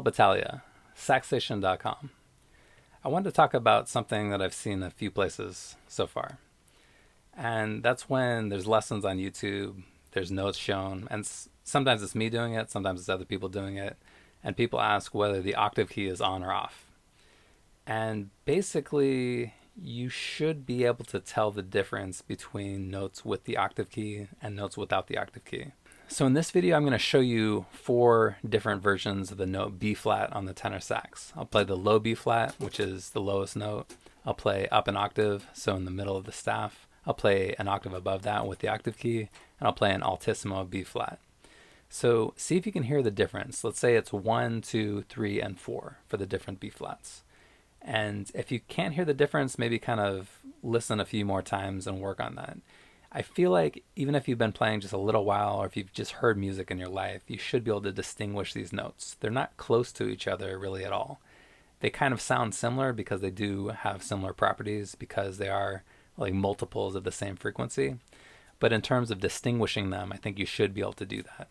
Neal Battaglia, Saxophone.com. I wanted to talk about something that I've seen a few places so far. And that's when there's lessons on YouTube, there's notes shown, and sometimes it's me doing it, sometimes it's other people doing it, and people ask whether the octave key is on or off. And basically, you should be able to tell the difference between notes with the octave key and notes without the octave key. So in this video, I'm going to show you 4 different versions of the note B flat on the tenor sax. I'll play the low B flat, which is the lowest note. I'll play up an octave, so in the middle of the staff. I'll play an octave above that with the octave key, and I'll play an altissimo B flat. So see if you can hear the difference. Let's say it's 1, 2, 3, and 4 for the different B flats. And if you can't hear the difference, maybe kind of listen a few more times and work on that. I feel like even if you've been playing just a little while, or if you've just heard music in your life, you should be able to distinguish these notes. They're not close to each other really at all. They kind of sound similar because they do have similar properties, because they are like multiples of the same frequency. But in terms of distinguishing them, I think you should be able to do that.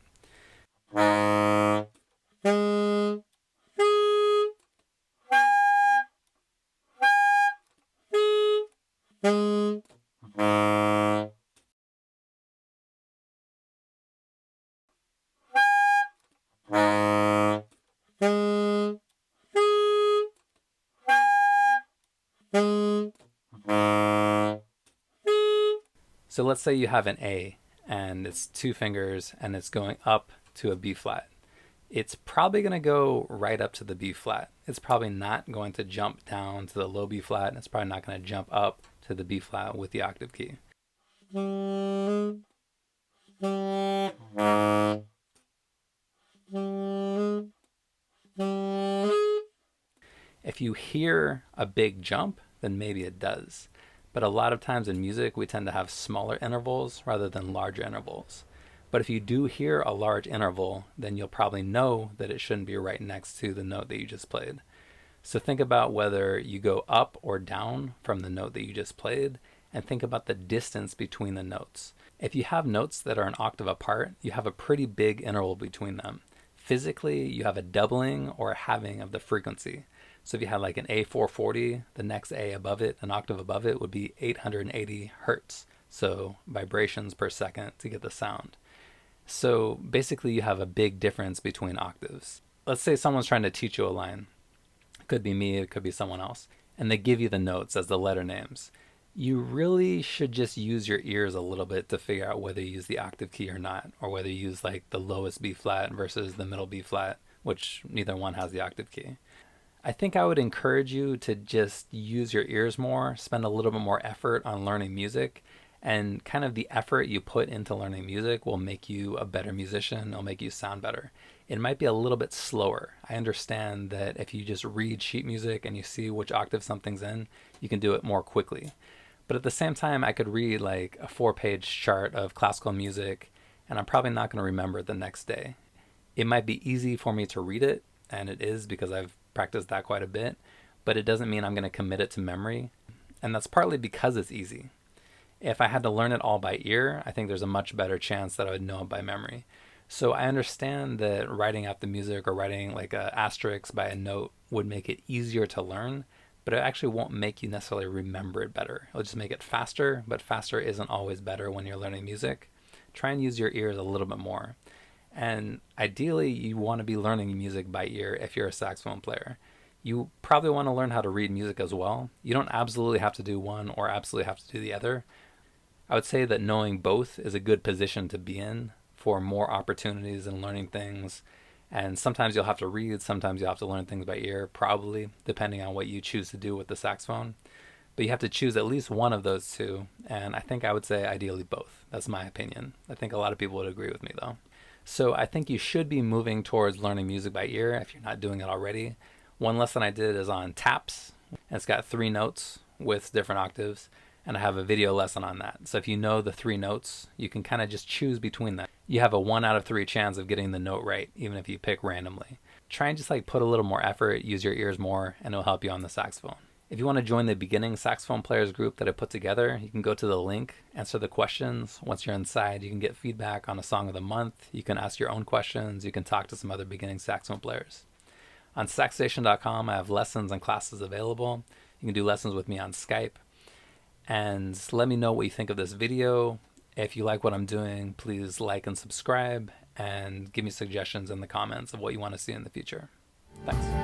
So let's say you have an A and it's 2 fingers and it's going up to a B flat. It's probably going to go right up to the B flat. It's probably not going to jump down to the low B flat, and it's probably not going to jump up to the B flat with the octave key. If you hear a big jump, then maybe it does. But a lot of times in music, we tend to have smaller intervals rather than larger intervals. But if you do hear a large interval, then you'll probably know that it shouldn't be right next to the note that you just played. So think about whether you go up or down from the note that you just played, and think about the distance between the notes. If you have notes that are an octave apart, you have a pretty big interval between them. Physically, you have a doubling or a halving of the frequency. So if you had like an A440, the next A above it, an octave above it, would be 880 hertz. So vibrations per second to get the sound. So basically you have a big difference between octaves. Let's say someone's trying to teach you a line. It could be me, it could be someone else. And they give you the notes as the letter names. You really should just use your ears a little bit to figure out whether you use the octave key or not, or whether you use like the lowest B flat versus the middle B flat, which neither one has the octave key. I think I would encourage you to just use your ears more, spend a little bit more effort on learning music, and kind of the effort you put into learning music will make you a better musician, it'll make you sound better. It might be a little bit slower. I understand that if you just read sheet music and you see which octave something's in, you can do it more quickly. But at the same time, I could read like a 4-page chart of classical music, and I'm probably not going to remember it the next day. It might be easy for me to read it, and it is because I've practiced that quite a bit, but it doesn't mean I'm going to commit it to memory. And that's partly because it's easy. If I had to learn it all by ear, I think there's a much better chance that I would know it by memory. So I understand that writing out the music or writing like a asterisk by a note would make it easier to learn, but it actually won't make you necessarily remember it better. It'll just make it faster, but faster isn't always better when you're learning music. Try and use your ears a little bit more. And ideally, you want to be learning music by ear if you're a saxophone player. You probably want to learn how to read music as well. You don't absolutely have to do one or absolutely have to do the other. I would say that knowing both is a good position to be in for more opportunities in learning things. And sometimes you'll have to read, sometimes you'll have to learn things by ear, probably, depending on what you choose to do with the saxophone. But you have to choose at least one of those two, and I think I would say ideally both. That's my opinion. I think a lot of people would agree with me though. So I think you should be moving towards learning music by ear if you're not doing it already. One lesson I did is on taps, and it's got 3 notes with different octaves, and I have a video lesson on that. So if you know the 3 notes, you can kind of just choose between them. You have a 1 out of 3 chance of getting the note right, even if you pick randomly. Try and just like put a little more effort, use your ears more, and it'll help you on the saxophone. If you want to join the beginning saxophone players group that I put together, you can go to the link, answer the questions. Once you're inside, you can get feedback on a song of the month. You can ask your own questions. You can talk to some other beginning saxophone players. On saxstation.com, I have lessons and classes available. You can do lessons with me on Skype. And let me know what you think of this video. If you like what I'm doing, please like and subscribe, and give me suggestions in the comments of what you want to see in the future. Thanks.